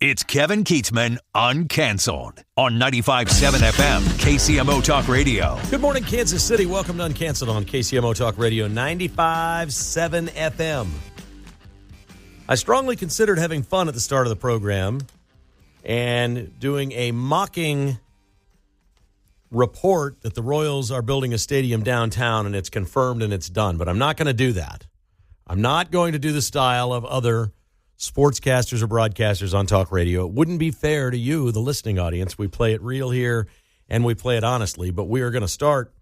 It's Kevin Keatsman Uncanceled on 95.7 FM KCMO Talk Radio. Good morning, Kansas City. Welcome to Uncanceled on KCMO Talk Radio 95.7 FM. I strongly considered having fun at the start of the program and doing a mocking report that the Royals are building a stadium downtown and it's confirmed and it's done. But I'm not going to do that. I'm not going to do the style of other sportscasters or broadcasters on talk radio. It wouldn't be fair to you, the listening audience. We play it real here and we play it honestly. But we are going to start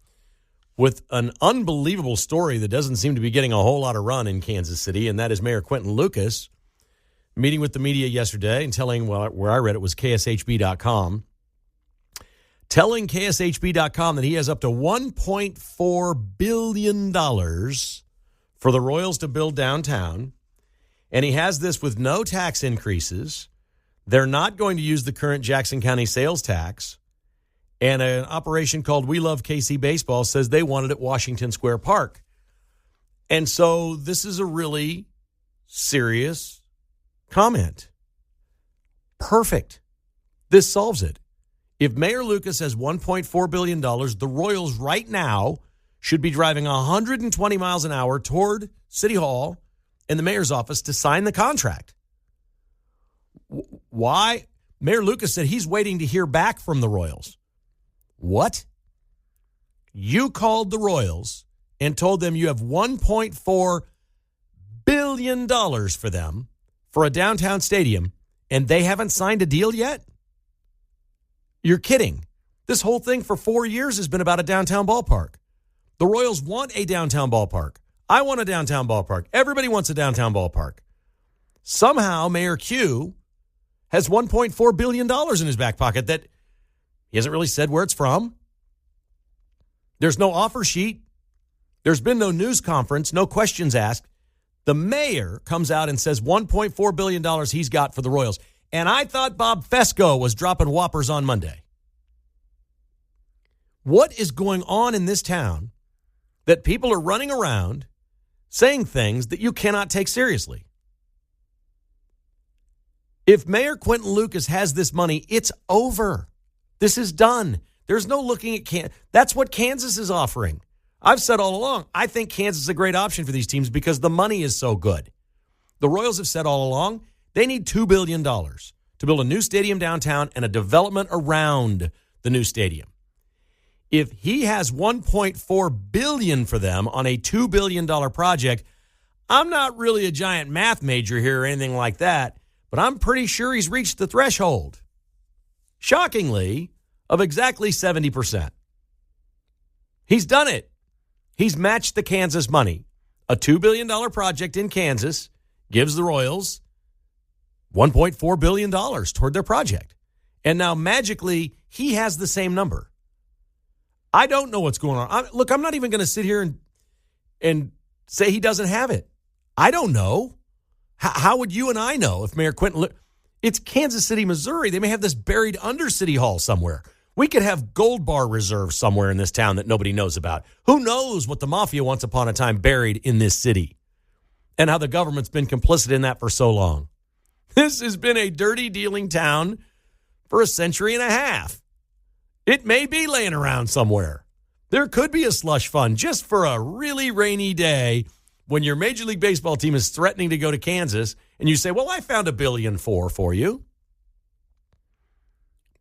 with an unbelievable story that doesn't seem to be getting a whole lot of run in Kansas City, and that is Mayor Quinton Lucas meeting with the media yesterday and telling, well, where I read it was KSHB.com, telling KSHB.com that he has up to $1.4 billion for the Royals to build downtown, and he has this with no tax increases. They're not going to use the current Jackson County sales tax, and an operation called We Love KC Baseball says they want it at Washington Square Park. And so this is a really serious comment. Perfect. This solves it. If Mayor Lucas has $1.4 billion, the Royals right now should be driving 120 miles an hour toward City Hall and the mayor's office to sign the contract. Why? Mayor Lucas said he's waiting to hear back from the Royals. What? You called the Royals and told them you have $1.4 billion for them for a downtown stadium, and they haven't signed a deal yet? You're kidding. This whole thing for 4 years has been about a downtown ballpark. The Royals want a downtown ballpark. I want a downtown ballpark. Everybody wants a downtown ballpark. Somehow, Mayor Q has $1.4 billion in his back pocket that he hasn't really said where it's from. There's no offer sheet. There's been no news conference, no questions asked. The mayor comes out and says $1.4 billion he's got for the Royals. And I thought Bob Fesco was dropping whoppers on Monday. What is going on in this town that people are running around saying things that you cannot take seriously? If Mayor Quinton Lucas has this money, it's over. This is done. There's no looking at Kansas. That's what Kansas is offering. I've said all along, I think Kansas is a great option for these teams because the money is so good. The Royals have said all along they need $2 billion to build a new stadium downtown and a development around the new stadium. If he has $1.4 billion for them on a $2 billion project, I'm not really a giant math major here or anything like that, but I'm pretty sure he's reached the threshold, shockingly, of exactly 70%. He's done it. He's matched the Kansas money. A $2 billion project in Kansas gives the Royals $1.4 billion toward their project. And now, magically, he has the same number. I don't know what's going on. Look, I'm not even going to sit here and say he doesn't have it. I don't know. How would you and I know if Mayor Quinton... It's Kansas City, Missouri. They may have this buried under City Hall somewhere. We could have gold bar reserves somewhere in this town that nobody knows about. Who knows what the mafia once upon a time buried in this city and how the government's been complicit in that for so long. This has been a dirty dealing town for a century and a half. It may be laying around somewhere. There could be a slush fund just for a really rainy day when your Major League Baseball team is threatening to go to Kansas and you say, well, I found $1.4 billion for you.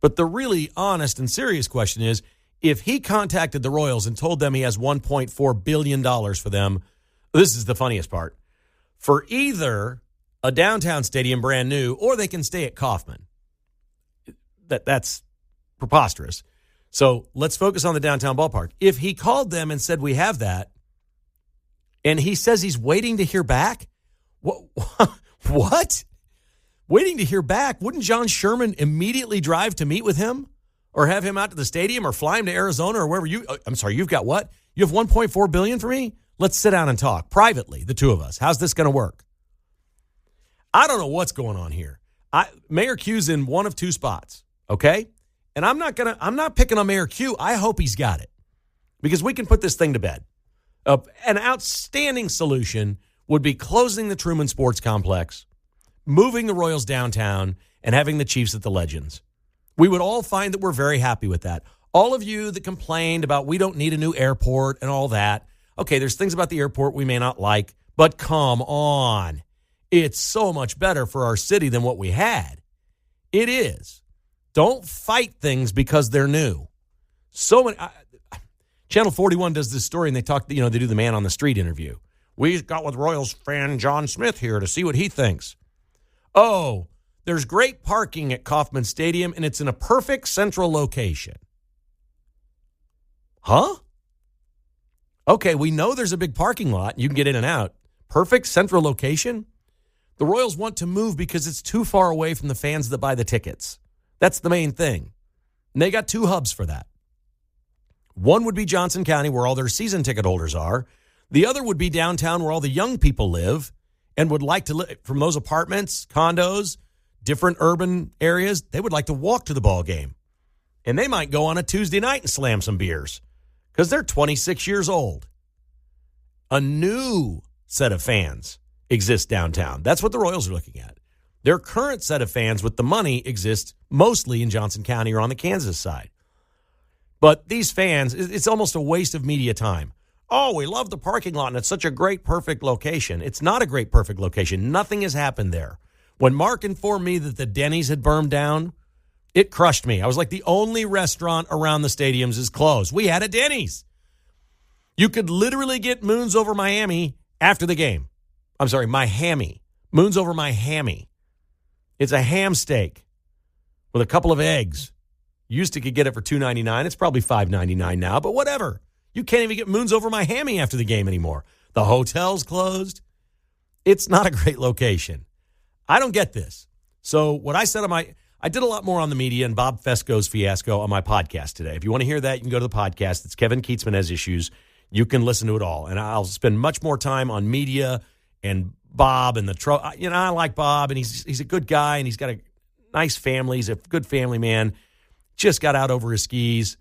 But the really honest and serious question is, if he contacted the Royals and told them he has $1.4 billion for them, this is the funniest part, for either a downtown stadium brand new or they can stay at Kauffman. That's preposterous. So let's focus on the downtown ballpark. If he called them and said, we have that, and he says he's waiting to hear back, what? Waiting to hear back? Wouldn't John Sherman immediately drive to meet with him or have him out to the stadium or fly him to Arizona or wherever I'm sorry, you've got what? You have $1.4 billion for me? Let's sit down and talk privately, the two of us. How's this going to work? I don't know what's going on here. Mayor Q's in one of two spots, okay? And I'm not picking on Mayor Q. I hope he's got it because we can put this thing to bed. An outstanding solution would be closing the Truman Sports Complex, moving the Royals downtown, and having the Chiefs at the Legends. We would all find that we're very happy with that. All of you that complained about we don't need a new airport and all that, okay, there's things about the airport we may not like, but come on. It's so much better for our city than what we had. It is. Don't fight things because they're new. So many. Channel 41 does this story, and they talk. They do the man on the street interview. We got with Royals fan John Smith here to see what he thinks. Oh, there's great parking at Kauffman Stadium, and it's in a perfect central location. Huh? Okay, we know there's a big parking lot. You can get in and out. Perfect central location? The Royals want to move because it's too far away from the fans that buy the tickets. That's the main thing. And they got 2 hubs for that. One would be Johnson County, where all their season ticket holders are. The other would be downtown, where all the young people live and would like to live from those apartments, condos, different urban areas. They would like to walk to the ball game. And they might go on a Tuesday night and slam some beers because they're 26 years old. A new set of fans exists downtown. That's what the Royals are looking at. Their current set of fans with the money exists mostly in Johnson County or on the Kansas side. But these fans, it's almost a waste of media time. Oh, we love the parking lot, and it's such a great, perfect location. It's not a great, perfect location. Nothing has happened there. When Mark informed me that the Denny's had burned down, it crushed me. I was like, the only restaurant around the stadiums is closed. We had a Denny's. You could literally get Moons Over Miami after the game. I'm sorry, my hammy. Moons Over my hammy. It's a ham steak with a couple of eggs. Used to could get it for $2.99. It's probably $5.99 now, but whatever. You can't even get Moons Over my hammy after the game anymore. The hotel's closed. It's not a great location. I don't get this. So what I said I did a lot more on the media and Bob Fesco's fiasco on my podcast today. If you want to hear that, you can go to the podcast. It's Kevin Keatsman Has Issues. You can listen to it all. And I'll spend much more time on media and Bob and I like Bob, and he's a good guy, and he's got a nice family. He's a good family man. Just got out over his skis.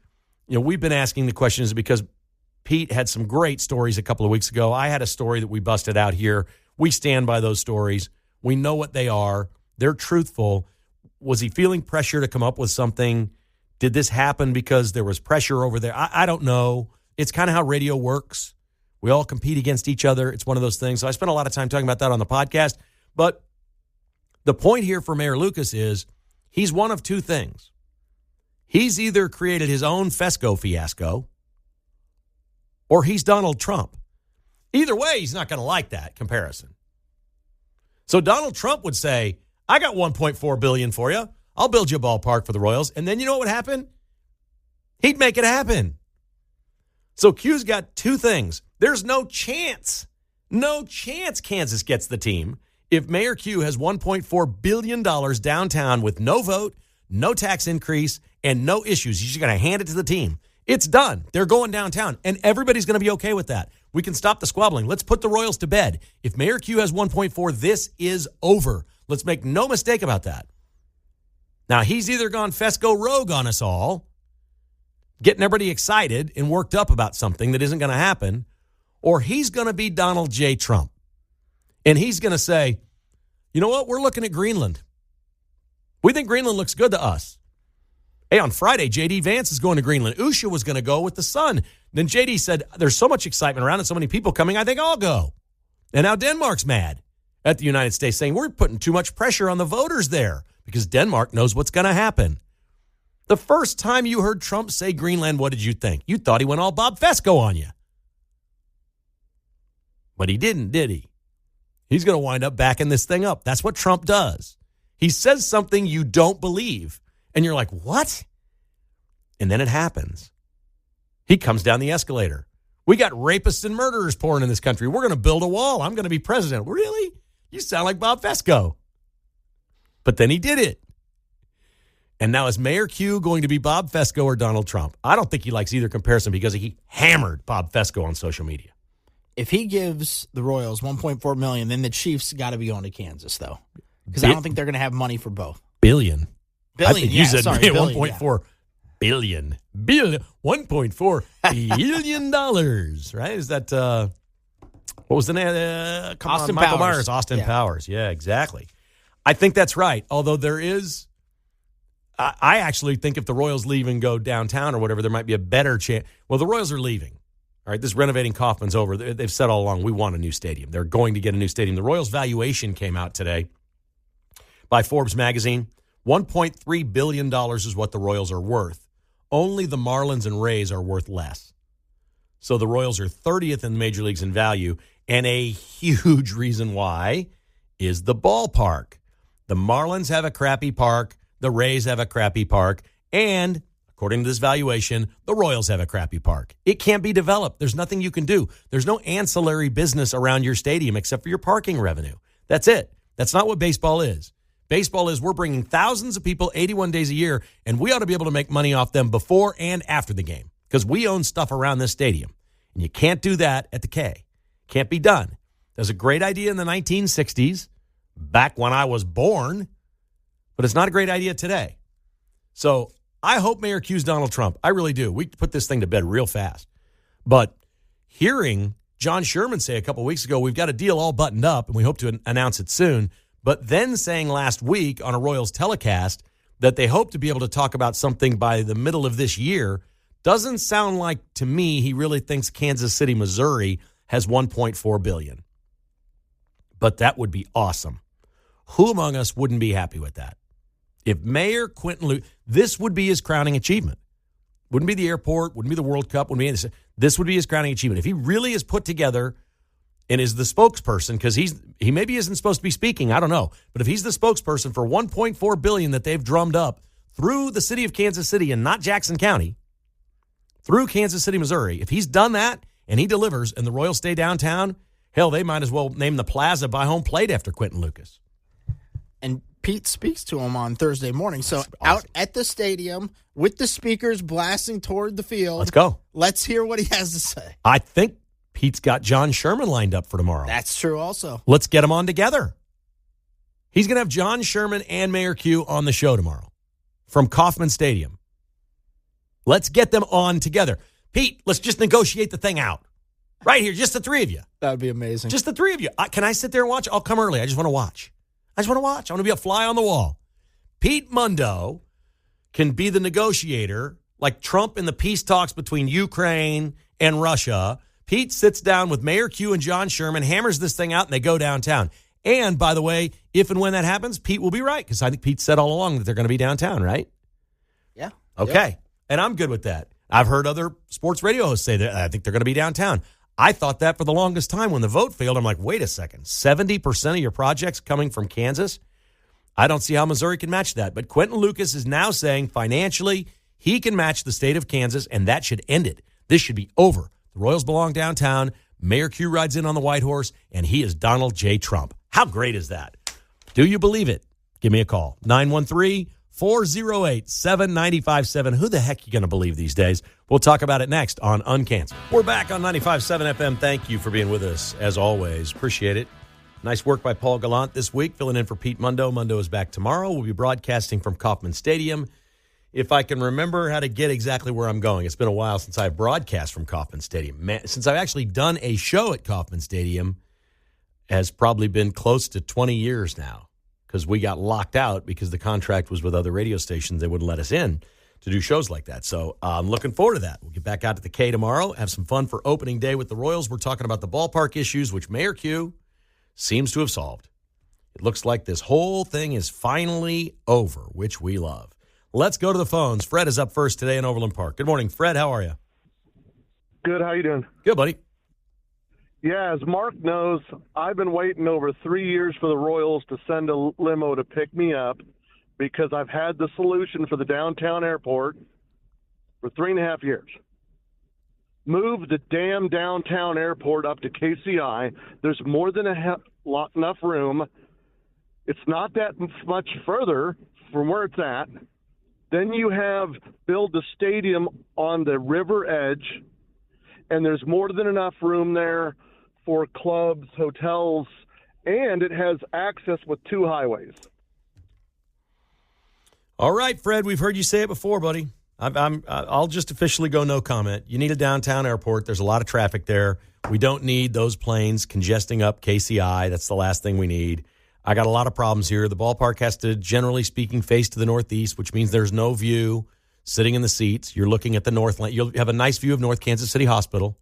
We've been asking the questions because Pete had some great stories a couple of weeks ago. I had a story that we busted out here. We stand by those stories. We know what they are. They're truthful. Was he feeling pressure to come up with something? Did this happen because there was pressure over there? I don't know. It's kind of how radio works. We all compete against each other. It's one of those things. So I spent a lot of time talking about that on the podcast. But the point here for Mayor Lucas is he's one of 2 things. He's either created his own Fesco fiasco or he's Donald Trump. Either way, he's not going to like that comparison. So Donald Trump would say, I got $1.4 billion for you. I'll build you a ballpark for the Royals. And then you know what would happen? He'd make it happen. So Q's got 2 things. There's no chance Kansas gets the team if Mayor Q has $1.4 billion downtown with no vote, no tax increase, and no issues. He's just going to hand it to the team. It's done. They're going downtown, and everybody's going to be okay with that. We can stop the squabbling. Let's put the Royals to bed. If Mayor Q has 1.4, this is over. Let's make no mistake about that. Now, he's either gone Fesco rogue on us all, getting everybody excited and worked up about something that isn't going to happen, or he's going to be Donald J. Trump. And he's going to say, you know what? We're looking at Greenland. We think Greenland looks good to us. Hey, on Friday, J.D. Vance is going to Greenland. Usha was going to go with the Sun. Then J.D. said, there's so much excitement around and so many people coming, I think I'll go. And now Denmark's mad at the United States, saying we're putting too much pressure on the voters there because Denmark knows what's going to happen. The first time you heard Trump say Greenland, what did you think? You thought he went all Bob Fesco on you. But he didn't, did he? He's going to wind up backing this thing up. That's what Trump does. He says something you don't believe, and you're like, what? And then it happens. He comes down the escalator. We got rapists and murderers pouring in this country. We're going to build a wall. I'm going to be president. Really? You sound like Bob Fesco. But then he did it. And now is Mayor Q going to be Bob Fesco or Donald Trump? I don't think he likes either comparison because he hammered Bob Fesco on social media. If he gives the Royals $1.4 million, then the Chiefs got to be going to Kansas, though. Because I don't think they're going to have money for both. Billion. Billion, I think yeah, you said sorry, 1.4 billion. $1.4 billion dollars, right? Is that, what was the name? Austin Michael Powers. Myers, Austin Powers. Yeah, exactly. I think that's right. Although there is, I actually think if the Royals leave and go downtown or whatever, there might be a better chance. Well, the Royals are leaving. All right, this renovating Kauffman's over. They've said all along, we want a new stadium. They're going to get a new stadium. The Royals' valuation came out today by Forbes magazine. $1.3 billion is what the Royals are worth. Only the Marlins and Rays are worth less. So the Royals are 30th in the major leagues in value, and a huge reason why is the ballpark. The Marlins have a crappy park. The Rays have a crappy park. And according to this valuation, the Royals have a crappy park. It can't be developed. There's nothing you can do. There's no ancillary business around your stadium except for your parking revenue. That's it. That's not what baseball is. Baseball is we're bringing thousands of people 81 days a year, and we ought to be able to make money off them before and after the game because we own stuff around this stadium. And you can't do that at the K. Can't be done. There's a great idea in the 1960s, back when I was born, but it's not a great idea today. So I hope Mayor Q's Donald Trump. I really do. We put this thing to bed real fast. But hearing John Sherman say a couple weeks ago, we've got a deal all buttoned up, and we hope to announce it soon, but then saying last week on a Royals telecast that they hope to be able to talk about something by the middle of this year doesn't sound like, to me, he really thinks Kansas City, Missouri has $1.4 billion. But that would be awesome. Who among us wouldn't be happy with that? If Mayor Quinton Lucas, this would be his crowning achievement. Wouldn't be the airport, wouldn't be the World Cup, wouldn't be anything. This would be his crowning achievement. If he really is put together and is the spokesperson, because he maybe isn't supposed to be speaking, I don't know. But if he's the spokesperson for $1.4 billion that they've drummed up through the city of Kansas City and not Jackson County, through Kansas City, Missouri, if he's done that and he delivers and the Royals stay downtown, hell, they might as well name the plaza by home plate after Quinton Lucas. And Pete speaks to him on Thursday morning. So That's awesome. Out at the stadium with the speakers blasting toward the field. Let's go. Let's hear what he has to say. I think Pete's got John Sherman lined up for tomorrow. That's true also. Let's get them on together. He's going to have John Sherman and Mayor Q on the show tomorrow from Kauffman Stadium. Let's get them on together. Pete, let's just negotiate the thing out. Right here, just the three of you. That would be amazing. Just the three of you. Can I sit there and watch? I'll come early. I just want to watch. I want to be a fly on the wall. Pete Mundo can be the negotiator, like Trump in the peace talks between Ukraine and Russia. Pete sits down with Mayor Q and John Sherman, hammers this thing out, and they go downtown. And, by the way, if and when that happens, Pete will be right, because I think Pete said all along that they're going to be downtown, right? Yeah. Okay. Yep. And I'm good with that. I've heard other sports radio hosts say that I think they're going to be downtown. I thought that for the longest time. When the vote failed, I'm like, wait a second, 70% of your projects coming from Kansas? I don't see how Missouri can match that. But Quinton Lucas is now saying financially he can match the state of Kansas, and that should end it. This should be over. The Royals belong downtown. Mayor Q rides in on the white horse, and he is Donald J. Trump. How great is that? Do you believe it? Give me a call. 913-408-7957. Who the heck are you going to believe these days? We'll talk about it next on Uncanceled. We're back on 95.7 FM. Thank you for being with us, as always. Appreciate it. Nice work by Paul Gallant this week, filling in for Pete Mundo. Mundo is back tomorrow. We'll be broadcasting from Kauffman Stadium. If I can remember how to get exactly where I'm going. It's been a while since I've broadcast from Kauffman Stadium. Since I've actually done a show at Kauffman Stadium, has probably been close to 20 years now, because we got locked out because the contract was with other radio stations. They wouldn't let us in to do shows like that. So I'm looking forward to that. We'll get back out to the K tomorrow, have some fun for opening day with the Royals. We're talking about the ballpark issues, which Mayor Q seems to have solved. It looks like this whole thing is finally over, which we love. Let's go to the phones. Fred is up first today in Overland Park. Good morning, Fred. How are you? Good. How you doing? Good, buddy. Yeah, as Mark knows, I've been waiting over 3 years for the Royals to send a limo to pick me up because I've had the solution for the downtown airport for 3.5 years. Move the damn downtown airport up to KCI. There's more than enough room. It's not that much further from where it's at. Then you build the stadium on the river edge, and there's more than enough room there for clubs, hotels, and it has access with 2 highways. All right, Fred, we've heard you say it before, buddy. I'll just officially go no comment. You need a downtown airport. There's a lot of traffic there. We don't need those planes congesting up KCI. That's the last thing we need. I got a lot of problems here. The ballpark has to, generally speaking, face to the northeast, which means there's no view sitting in the seats. You're looking at the Northland. You'll have a nice view of North Kansas City Hospital.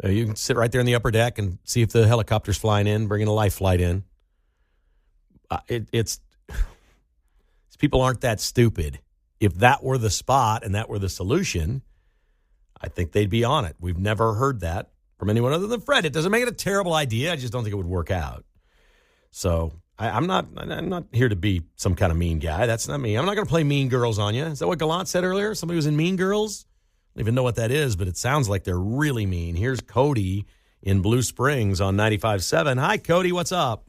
You can sit right there in the upper deck and see if the helicopter's flying in, bringing a life flight in. These people aren't that stupid. If that were the spot and that were the solution, I think they'd be on it. We've never heard that from anyone other than Fred. It doesn't make it a terrible idea. I just don't think it would work out. So I'm not here to be some kind of mean guy. That's not me. I'm not going to play Mean Girls on you. Is that what Gallant said earlier? Somebody was in Mean Girls? I don't even know what that is, but it sounds like they're really mean. Here's Cody in Blue Springs on 95.7. Hi, Cody. What's up?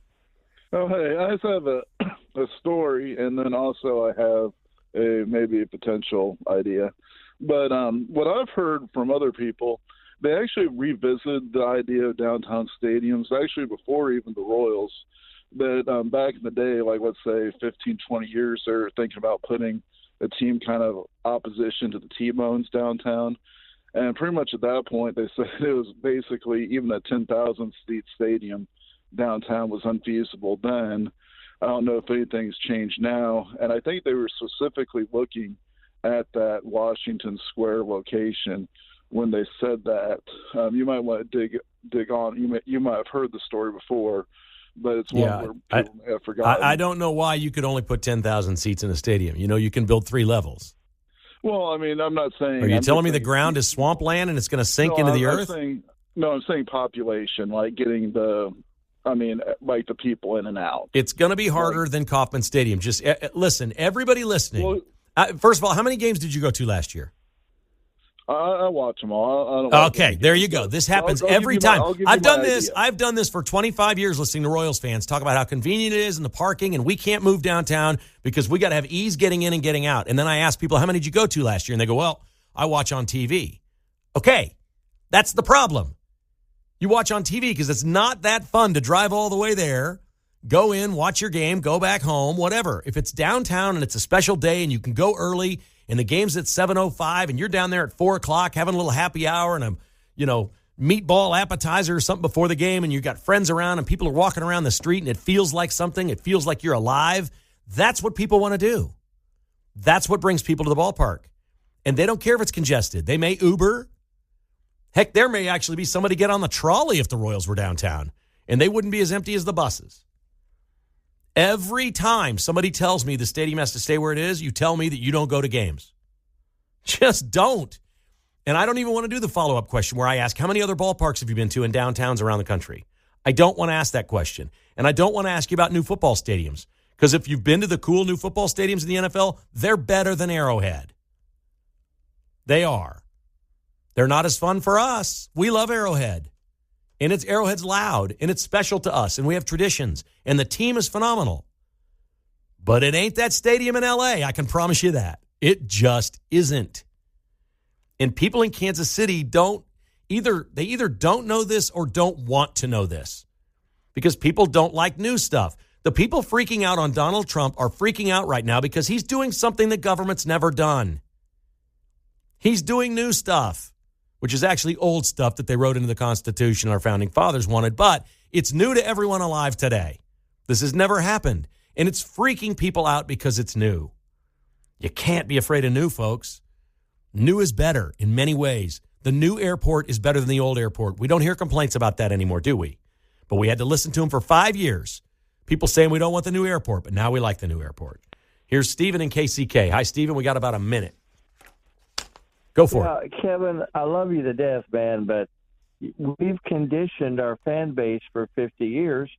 Oh, hey. I just have a story, and then also I have maybe a potential idea. But what I've heard from other people, they actually revisited the idea of downtown stadiums, actually before even the Royals. That back in the day, like let's say 15, 20 years, they were thinking about putting a team kind of opposition to the T-Bones downtown. And pretty much at that point, they said it was basically even a 10,000-seat stadium downtown was unfeasible then. I don't know if anything's changed now. And I think they were specifically looking at that Washington Square location when they said that. You might want to dig on. You might have heard the story before, but it's one where people may have forgotten. I don't know why you could only put 10,000 seats in a stadium. You know, you can build 3 levels. Well, I mean, I'm not saying. Are you telling me the ground is swampland and it's going to sink into the earth? I'm saying population, like getting like the people in and out. It's going to be harder than Kauffman Stadium. Just listen, everybody listening. First of all, how many games did you go to last year? I watch them all. Okay, there you go. This happens every time. I've done this. I've done this for 25 years listening to Royals fans talk about how convenient it is and the parking, and we can't move downtown because we got to have ease getting in and getting out. And then I ask people, how many did you go to last year? And they go, well, I watch on TV. Okay, that's the problem. You watch on TV because it's not that fun to drive all the way there, go in, watch your game, go back home, whatever. If it's downtown and it's a special day and you can go early and the game's at 7:05 and you're down there at 4 o'clock having a little happy hour and a, meatball appetizer or something before the game and you've got friends around and people are walking around the street and it feels like something, it feels like you're alive, that's what people want to do. That's what brings people to the ballpark. And they don't care if it's congested. They may Uber. Heck, there may actually be somebody get on the trolley if the Royals were downtown, and they wouldn't be as empty as the buses. Every time somebody tells me the stadium has to stay where it is, you tell me that you don't go to games. Just don't. And I don't even want to do the follow-up question where I ask, how many other ballparks have you been to in downtowns around the country? I don't want to ask that question. And I don't want to ask you about new football stadiums, because if you've been to the cool new football stadiums in the NFL, they're better than Arrowhead. They are. They're not as fun for us. We love Arrowhead. And Arrowhead's loud, and it's special to us, and we have traditions, and the team is phenomenal. But it ain't that stadium in L.A., I can promise you that. It just isn't. And people in Kansas City either don't know this or don't want to know this, because people don't like new stuff. The people freaking out on Donald Trump are freaking out right now because he's doing something the government's never done. He's doing new stuff, which is actually old stuff that they wrote into the Constitution our founding fathers wanted, but it's new to everyone alive today. This has never happened, and it's freaking people out because it's new. You can't be afraid of new, folks. New is better in many ways. The new airport is better than the old airport. We don't hear complaints about that anymore, do we? But we had to listen to them for 5 years. People saying we don't want the new airport, but now we like the new airport. Here's Stephen in KCK. Hi, Stephen. We got about a minute. Go for it. Kevin, I love you to death, man, but we've conditioned our fan base for 50 years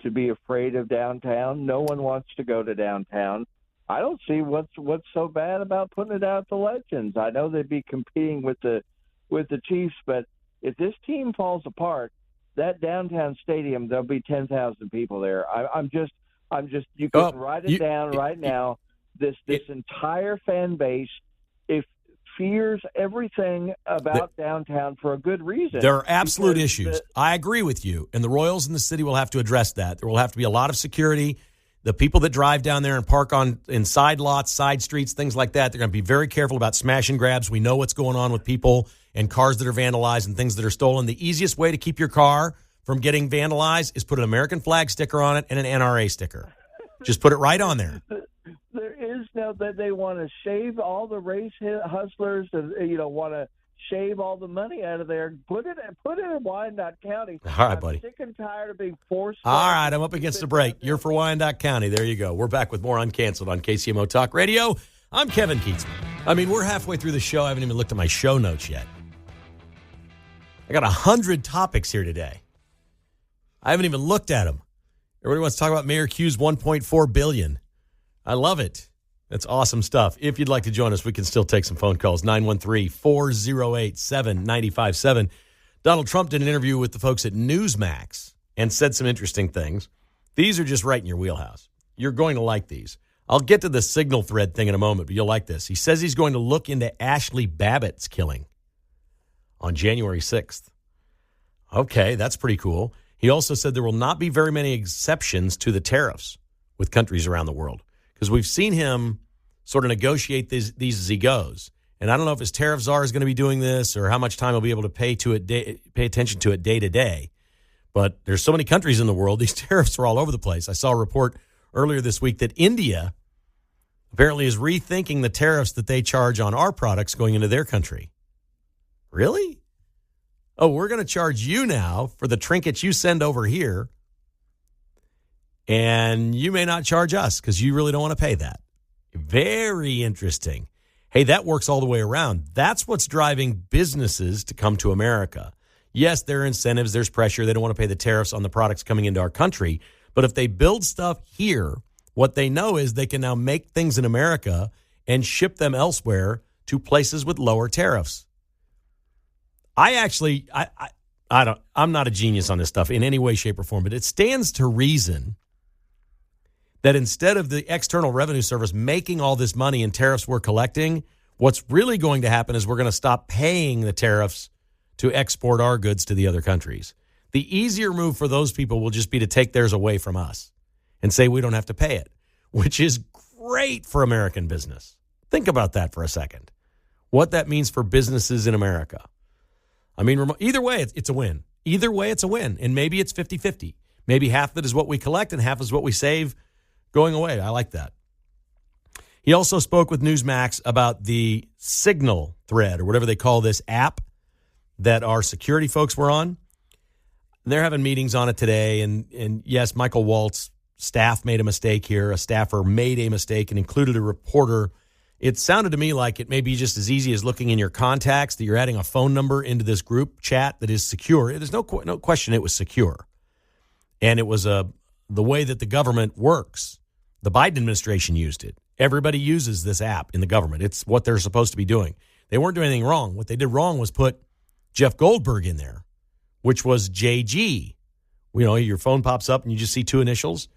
to be afraid of downtown. No one wants to go to downtown. I don't see what's so bad about putting it out to Legends. I know they'd be competing with the Chiefs, but if this team falls apart, that downtown stadium, there'll be 10,000 people there. I'm just you can write it down right now. This entire fan base, if fears everything about downtown for a good reason. There are absolute issues. I agree with you, and the Royals in the city will have to address that. There will have to be a lot of security. The people that drive down there and park in side lots, side streets, things like that, they're going to be very careful about smash and grabs. We know what's going on with people and cars that are vandalized and things that are stolen. The easiest way to keep your car from getting vandalized is put an American flag sticker on it and an NRA sticker. Just put it right on there. There is now that they want to shave all the race hustlers and want to shave all the money out of there. Put it in Wyandotte County. All right, buddy. I'm sick and tired of being forced. All right, I'm up against the break. You're for Wyandotte County. There you go. We're back with more Uncanceled on KCMO Talk Radio. I'm Kevin Keatsman. I mean, we're halfway through the show. I haven't even looked at my show notes yet. I got 100 topics here today. I haven't even looked at them. Everybody wants to talk about Mayor Q's $1.4 billion. I love it. That's awesome stuff. If you'd like to join us, we can still take some phone calls. 913-408-7957. Donald Trump did an interview with the folks at Newsmax and said some interesting things. These are just right in your wheelhouse. You're going to like these. I'll get to the signal thread thing in a moment, but you'll like this. He says he's going to look into Ashley Babbitt's killing on January 6th. Okay, that's pretty cool. He also said there will not be very many exceptions to the tariffs with countries around the world because we've seen him sort of negotiate these as he goes. And I don't know if his tariff czar is going to be doing this or how much time he'll be able to pay attention to it day to day. But there's so many countries in the world, these tariffs are all over the place. I saw a report earlier this week that India apparently is rethinking the tariffs that they charge on our products going into their country. Really? Oh, we're going to charge you now for the trinkets you send over here, and you may not charge us because you really don't want to pay that. Very interesting. Hey, that works all the way around. That's what's driving businesses to come to America. Yes, there are incentives, there's pressure. They don't want to pay the tariffs on the products coming into our country. But if they build stuff here, what they know is they can now make things in America and ship them elsewhere to places with lower tariffs. I'm not a genius on this stuff in any way, shape, or form, but it stands to reason that instead of the External Revenue Service making all this money in tariffs we're collecting, what's really going to happen is we're going to stop paying the tariffs to export our goods to the other countries. The easier move for those people will just be to take theirs away from us and say we don't have to pay it, which is great for American business. Think about that for a second, what that means for businesses in America. I mean, either way, it's a win. Either way, it's a win. And maybe it's 50-50. Maybe half of it is what we collect and half is what we save going away. I like that. He also spoke with Newsmax about the Signal thread or whatever they call this app that our security folks were on. They're having meetings on it today. And yes, Michael Waltz, staff made a mistake here. A staffer made a mistake and included a reporter. It sounded to me like it may be just as easy as looking in your contacts that you're adding a phone number into this group chat that is secure. There's no question it was secure. And it was the way that the government works. The Biden administration used it. Everybody uses this app in the government. It's what they're supposed to be doing. They weren't doing anything wrong. What they did wrong was put Jeff Goldberg in there, which was JG. You know, your phone pops up and you just see two initials.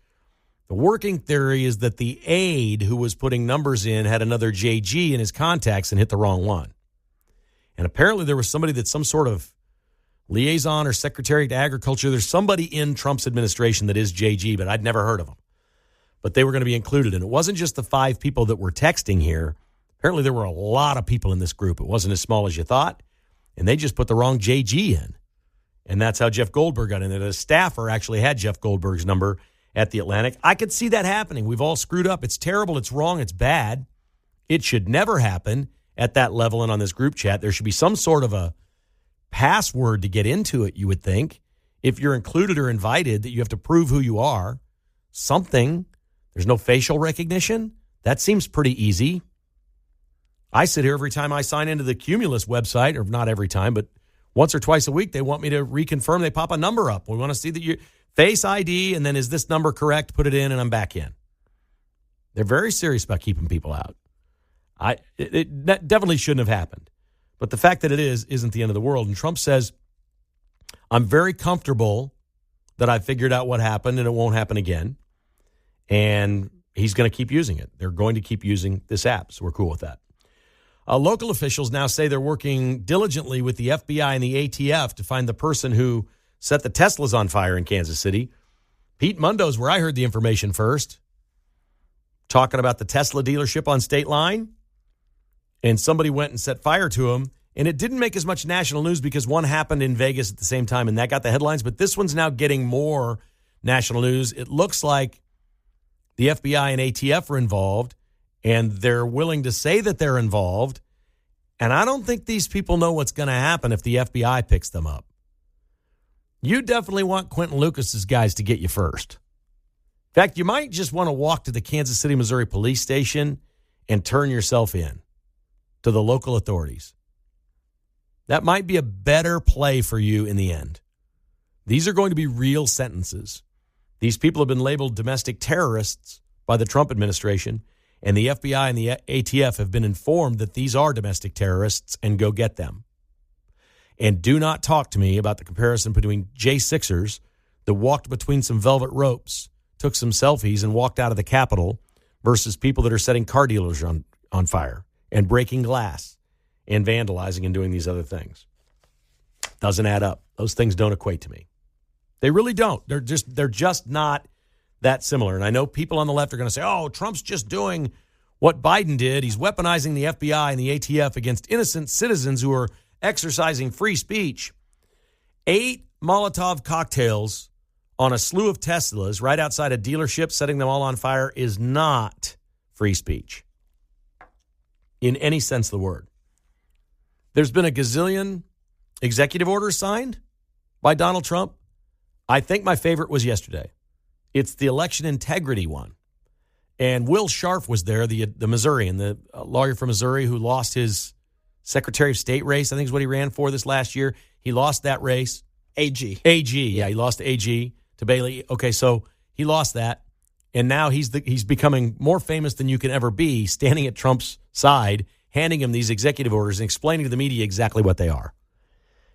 The working theory is that the aide who was putting numbers in had another JG in his contacts and hit the wrong one. And apparently there was somebody that's some sort of liaison or secretary to agriculture. There's somebody in Trump's administration that is JG, but I'd never heard of him. But they were going to be included. And it wasn't just the 5 people that were texting here. Apparently there were a lot of people in this group. It wasn't as small as you thought. And they just put the wrong JG in. And that's how Jeff Goldberg got in there. The staffer actually had Jeff Goldberg's number at the Atlantic. I could see that happening. We've all screwed up. It's terrible. It's wrong. It's bad. It should never happen at that level and on this group chat. There should be some sort of a password to get into it, you would think. If you're included or invited, that you have to prove who you are. Something. There's no facial recognition. That seems pretty easy. I sit here every time I sign into the Cumulus website, or not every time, but once or twice a week, they want me to reconfirm. They pop a number up. We want to see that you Face ID, and then is this number correct? Put it in, and I'm back in. They're very serious about keeping people out. That definitely shouldn't have happened. But the fact that it isn't the end of the world. And Trump says, I'm very comfortable that I figured out what happened and it won't happen again. And he's going to keep using it. They're going to keep using this app, so we're cool with that. Local officials now say they're working diligently with the FBI and the ATF to find the person who set the Teslas on fire in Kansas City. Pete Mundo's where I heard the information first, talking about the Tesla dealership on State Line. And somebody went and set fire to him And it didn't make as much national news because one happened in Vegas at the same time, and that got the headlines. But this one's now getting more national news. It looks like the FBI and ATF are involved, and they're willing to say that they're involved. And I don't think these people know what's going to happen if the FBI picks them up. You definitely want Quinton Lucas's guys to get you first. In fact, you might just want to walk to the Kansas City, Missouri police station and turn yourself in to the local authorities. That might be a better play for you in the end. These are going to be real sentences. These people have been labeled domestic terrorists by the Trump administration, and the FBI and the ATF have been informed that these are domestic terrorists and go get them. And do not talk to me about the comparison between J6ers that walked between some velvet ropes, took some selfies, and walked out of the Capitol versus people that are setting car dealers on fire and breaking glass and vandalizing and doing these other things. Doesn't add up. Those things don't equate to me. They really don't. They're just not that similar. And I know people on the left are going to say, oh, Trump's just doing what Biden did. He's weaponizing the FBI and the ATF against innocent citizens who are exercising free speech. 8 Molotov cocktails on a slew of Teslas right outside a dealership, setting them all on fire, is not free speech in any sense of the word. There's been a gazillion executive orders signed by Donald Trump. I think my favorite was yesterday. It's the election integrity one. And Will Scharf was there, the Missourian, the lawyer from Missouri who lost his Secretary of State race, I think is what he ran for this last year. He lost that race. AG. Yeah, he lost to AG, to Bailey. Okay, so he lost that. And now he's becoming more famous than you can ever be, standing at Trump's side, handing him these executive orders and explaining to the media exactly what they are.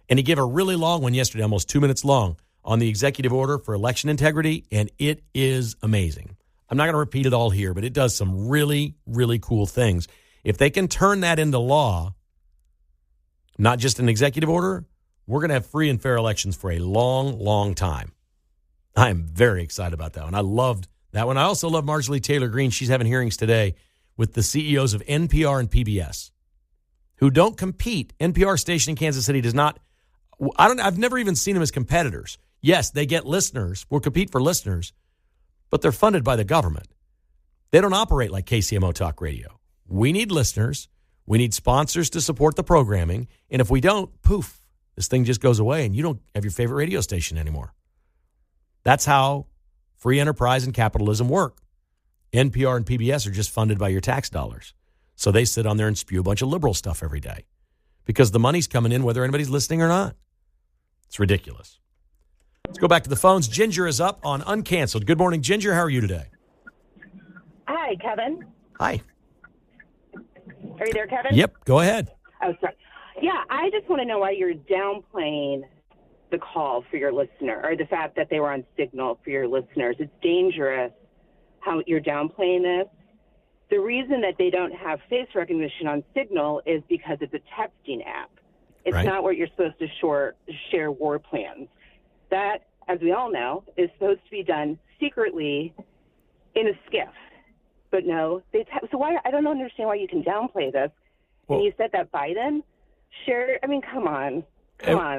And he gave a really long one yesterday, almost 2 minutes long, on the executive order for election integrity, and it is amazing. I'm not going to repeat it all here, but it does some really, really cool things. If they can turn that into law, not just an executive order, we're going to have free and fair elections for a long, long time. I am very excited about that one. I loved that one. I also love Marjorie Taylor Greene. She's having hearings today with the CEOs of NPR and PBS, who don't compete. NPR station in Kansas City does not. I've never even seen them as competitors. Yes, they get listeners, will compete for listeners, but they're funded by the government. They don't operate like KCMO Talk Radio. We need listeners. We need sponsors to support the programming. And if we don't, poof, this thing just goes away and you don't have your favorite radio station anymore. That's how free enterprise and capitalism work. NPR and PBS are just funded by your tax dollars. So they sit on there and spew a bunch of liberal stuff every day because the money's coming in whether anybody's listening or not. It's ridiculous. Let's go back to the phones. Ginger is up on Uncanceled. Good morning, Ginger. How are you today? Hi, Kevin. Hi. Are you there, Kevin? Yep, go ahead. Oh, sorry. Yeah, I just want to know why you're downplaying the call for your listener, or the fact that they were on Signal for your listeners. It's dangerous how you're downplaying this. The reason that they don't have face recognition on Signal is because it's a texting app. It's right. Not where you're supposed to share war plans. That, as we all know, is supposed to be done secretly in a skiff. But no, so why? I don't understand why you can downplay this. Well, and you said that Biden shared. I mean, come on.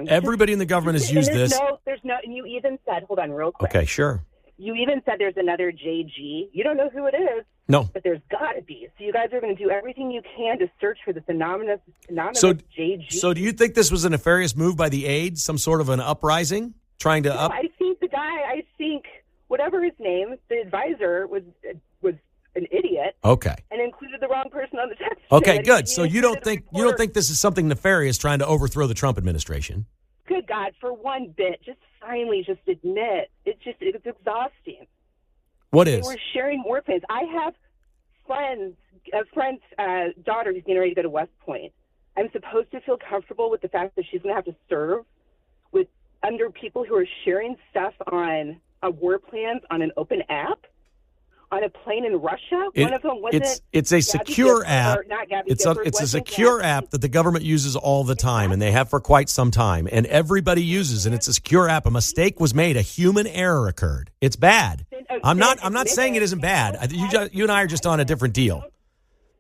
Everybody in the government has used this. There's no, and you even said, hold on, real quick. Okay, sure. You even said there's another JG. You don't know who it is. No. But there's got to be. So you guys are going to do everything you can to search for this anonymous JG. So do you think this was a nefarious move by the aides, some sort of an uprising, trying to up? I think the guy, whatever his name, the advisor was an idiot. Okay. And included the wrong person on the text. Okay, good. So you don't think this is something nefarious trying to overthrow the Trump administration? Good God, for one bit, just finally just admit it's exhausting. What is? They were sharing war plans. I have a friend's daughter who's getting ready to go to West Point. I'm supposed to feel comfortable with the fact that she's going to have to serve under people who are sharing stuff on war plans on an open app on a plane in Russia. One of them wasn't. It's a secure app. It's a secure app that the government uses all the time, and they have for quite some time, and everybody uses. And it's a secure app. A mistake was made. A human error occurred. It's bad. I'm not saying it isn't bad. You and I are just on a different deal.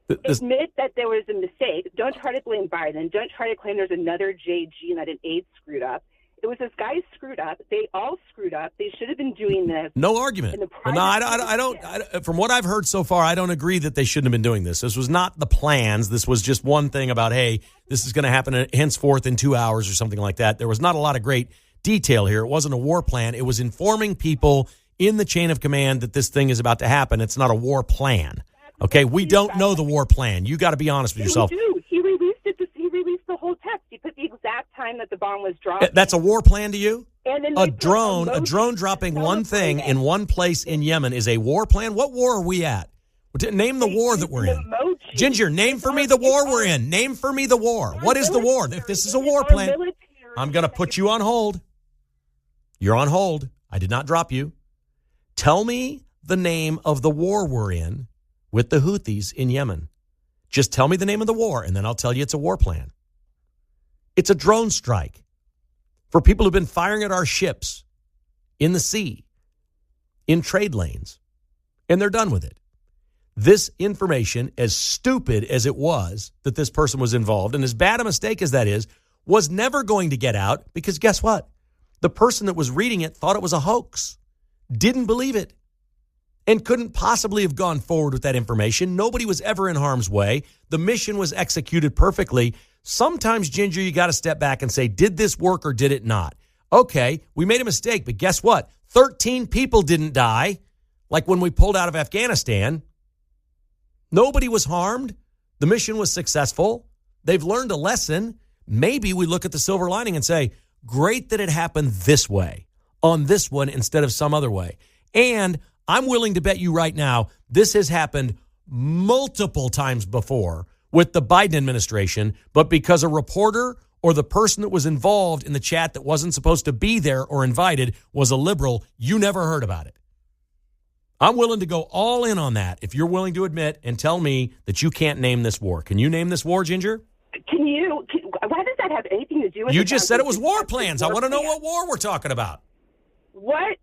Admit that there was a mistake. Don't try to blame Biden. Don't try to claim there's another JG and that an aide screwed up. It was this guy screwed up. They all screwed up. They should have been doing this. No argument. No, I don't. From what I've heard so far, I don't agree that they shouldn't have been doing this. This was not the plans. This was just one thing about, hey, this is going to happen henceforth in 2 hours or something like that. There was not a lot of great detail here. It wasn't a war plan. It was informing people in the chain of command that this thing is about to happen. It's not a war plan. Okay, we don't know the war plan. You got to be honest with yourself. We do. He released it. He released the whole text. He put the exact time that the bomb was dropped. That's a war plan to you? And then a drone dropping one thing in one place in Yemen is a war plan? What war are we at? Name the war that we're in. Ginger, name for me the war we're in. Name for me the war. What is the war? If this is a war plan, I'm going to put you on hold. You're on hold. I did not drop you. Tell me the name of the war we're in with the Houthis in Yemen. Just tell me the name of the war, and then I'll tell you it's a war plan. It's a drone strike for people who've been firing at our ships in the sea, in trade lanes, and they're done with it. This information, as stupid as it was that this person was involved, and as bad a mistake as that is, was never going to get out because guess what? The person that was reading it thought it was a hoax, didn't believe it, and couldn't possibly have gone forward with that information. Nobody was ever in harm's way. The mission was executed perfectly. Sometimes, Ginger, you got to step back and say, did this work or did it not? Okay, we made a mistake, but guess what? 13 people didn't die, like when we pulled out of Afghanistan. Nobody was harmed. The mission was successful. They've learned a lesson. Maybe we look at the silver lining and say, great that it happened this way, on this one instead of some other way. And I'm willing to bet you right now this has happened multiple times before with the Biden administration, but because a reporter or the person that was involved in the chat that wasn't supposed to be there or invited was a liberal, you never heard about it. I'm willing to go all in on that if you're willing to admit and tell me that you can't name this war. Can you name this war, Ginger? Why does that have anything to do with You just said it was war plans. I want to know what war we're talking about. What?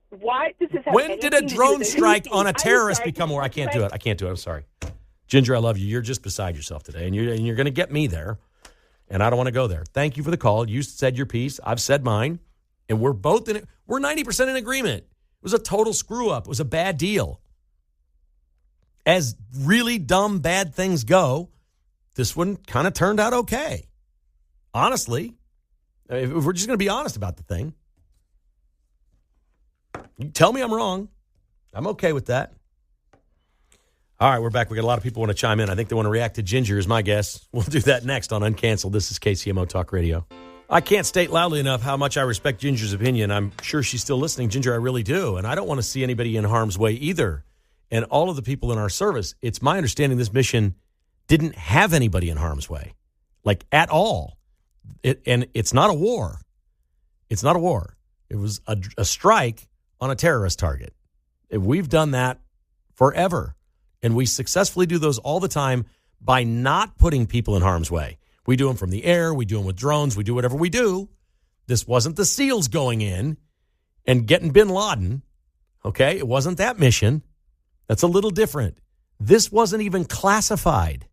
Why does this have When did a drone strike on a terrorist become war? I can't do it. I can't do it. I'm sorry. Ginger, I love you. You're just beside yourself today, and you're going to get me there, and I don't want to go there. Thank you for the call. You said your piece. I've said mine, and we're both in it. We're 90% in agreement. It was a total screw-up. It was a bad deal. As really dumb, bad things go, this one kind of turned out okay. Honestly, if we're just going to be honest about the thing. You tell me I'm wrong. I'm okay with that. All right, we're back. We got a lot of people want to chime in. I think they want to react to Ginger is my guess. We'll do that next on Uncanceled. This is KCMO Talk Radio. I can't state loudly enough how much I respect Ginger's opinion. I'm sure she's still listening. Ginger, I really do. And I don't want to see anybody in harm's way either. And all of the people in our service, it's my understanding this mission didn't have anybody in harm's way, like at all. And it's not a war. It's not a war. It was a strike on a terrorist target. We've done that forever. And we successfully do those all the time by not putting people in harm's way. We do them from the air. We do them with drones. We do whatever we do. This wasn't the SEALs going in and getting bin Laden. Okay? It wasn't that mission. That's a little different. This wasn't even classified.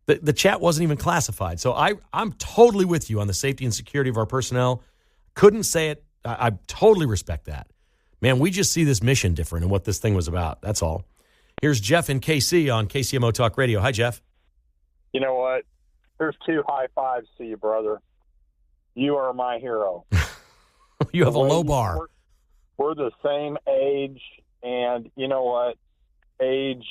The chat wasn't even classified. So I'm totally with you on the safety and security of our personnel. Couldn't say it. I totally respect that. Man, we just see this mission different and what this thing was about. That's all. Here's Jeff in KC on KCMO Talk Radio. Hi, Jeff. You know what? There's 2 high fives to you, brother. You are my hero. You have a low bar. We're the same age, and you know what? Age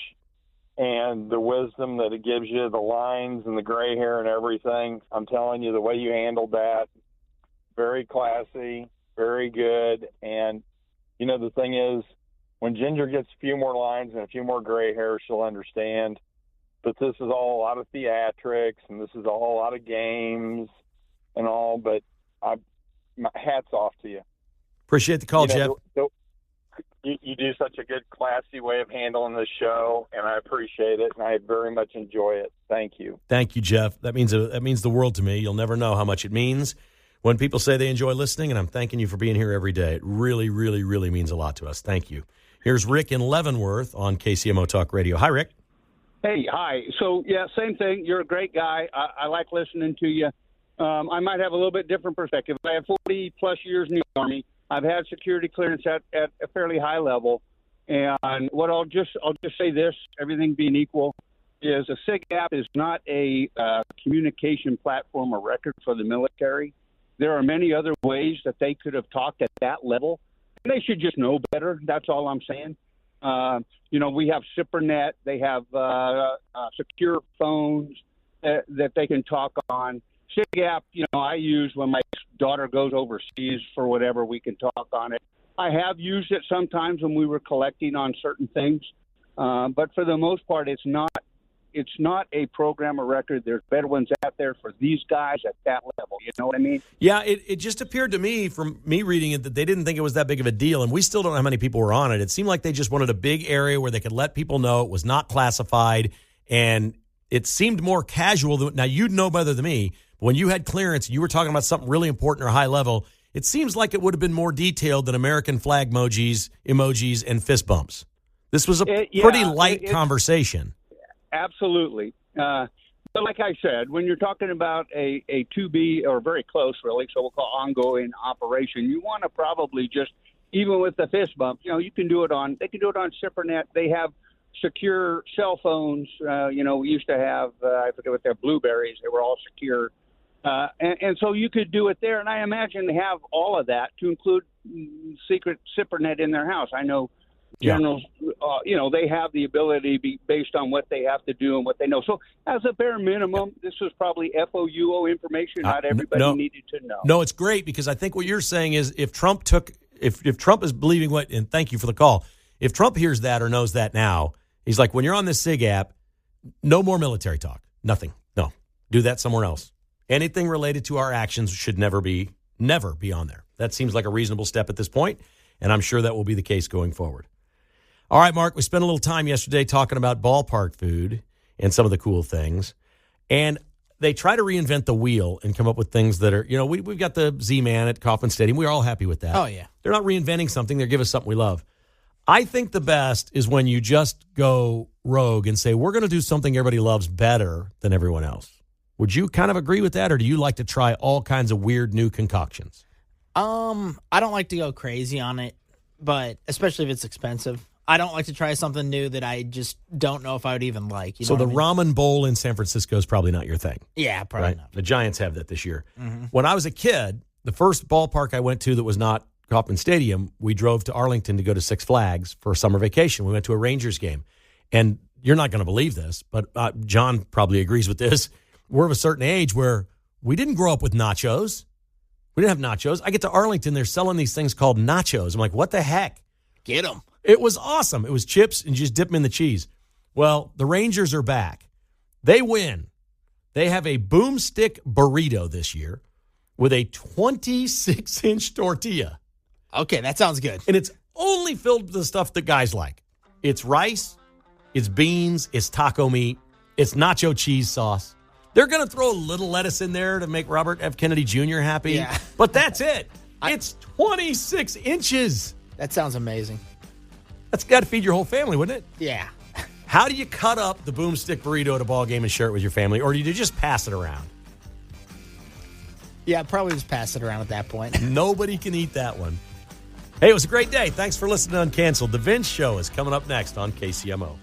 and the wisdom that it gives you, the lines and the gray hair and everything. I'm telling you, the way you handled that, very classy, very good. And, you know, the thing is, when Ginger gets a few more lines and a few more gray hair, she'll understand. But this is all a lot of theatrics, and this is all a lot of games and all. But my hat's off to you. Appreciate the call, Jeff. You do such a good, classy way of handling this show, and I appreciate it, and I very much enjoy it. Thank you. Thank you, Jeff. That means the world to me. You'll never know how much it means when people say they enjoy listening, and I'm thanking you for being here every day. It really, really, really means a lot to us. Thank you. Here's Rick in Leavenworth on KCMO Talk Radio. Hi, Rick. Hey, hi. So, yeah, same thing. You're a great guy. I like listening to you. I might have a little bit different perspective. I have 40-plus years in the Army. I've had security clearance at a fairly high level. And what I'll just say this, everything being equal, is a SIG app is not a communication platform or record for the military. There are many other ways that they could have talked at that level. And they should just know better. That's all I'm saying. We have SIPRNet. They have secure phones that they can talk on. SIG app, I use when my daughter goes overseas for whatever, we can talk on it. I have used it sometimes when we were collecting on certain things. But for the most part, it's not a program or record. There's better ones out there for these guys at that level. You know what I mean? Yeah, it just appeared to me from me reading it that they didn't think it was that big of a deal, and we still don't know how many people were on it. It seemed like they just wanted a big area where they could let people know it was not classified, and it seemed more casual. Now, you'd know better than me. When you had clearance, you were talking about something really important or high level. It seems like it would have been more detailed than American flag emojis, and fist bumps. This was a pretty light conversation. Absolutely. But like I said, when you're talking about a 2B or very close, really, so we'll call ongoing operation, you want to probably just, even with the fist bump, they can do it on SIPRNet. They have secure cell phones. We used to have, I forget what they're, Blueberries. They were all secure. And so you could do it there. And I imagine they have all of that to include secret SIPRNet in their house. I know generals, they have the ability based on what they have to do and what they know. So as a bare minimum, this was probably FOUO information not everybody needed to know. No, it's great because I think what you're saying is if Trump is believing what, and thank you for the call, if Trump hears that or knows that now, he's like, when you're on this SIG app, no more military talk. Nothing. No. Do that somewhere else. Anything related to our actions should never be on there. That seems like a reasonable step at this point, and I'm sure that will be the case going forward. All right, Mark, we spent a little time yesterday talking about ballpark food and some of the cool things. And they try to reinvent the wheel and come up with things that are, we've got the Z-Man at Kauffman Stadium. We're all happy with that. Oh, yeah. They're not reinventing something. They give us something we love. I think the best is when you just go rogue and say, we're going to do something everybody loves better than everyone else. Would you kind of agree with that, or do you like to try all kinds of weird new concoctions? I don't like to go crazy on it, but especially if it's expensive. I don't like to try something new that I just don't know if I would even like. So the ramen bowl in San Francisco is probably not your thing. Yeah, probably not. The Giants have that this year. Mm-hmm. When I was a kid, the first ballpark I went to that was not Kauffman Stadium, we drove to Arlington to go to Six Flags for a summer vacation. We went to a Rangers game. And you're not going to believe this, but John probably agrees with this. We're of a certain age where we didn't grow up with nachos. We didn't have nachos. I get to Arlington, they're selling these things called nachos. I'm like, what the heck? Get them. It was awesome. It was chips and you just dip them in the cheese. Well, the Rangers are back. They win. They have a boomstick burrito this year with a 26-inch tortilla. Okay, that sounds good. And it's only filled with the stuff that guys like. It's rice, it's beans, it's taco meat, it's nacho cheese sauce. They're going to throw a little lettuce in there to make Robert F. Kennedy Jr. happy. Yeah. But that's it. It's 26 inches. That sounds amazing. That's got to feed your whole family, wouldn't it? Yeah. How do you cut up the boomstick burrito at a ball game and share it with your family, or do you just pass it around? Yeah, probably just pass it around at that point. Nobody can eat that one. Hey, it was a great day. Thanks for listening to Uncanceled. The Vince Show is coming up next on KCMO.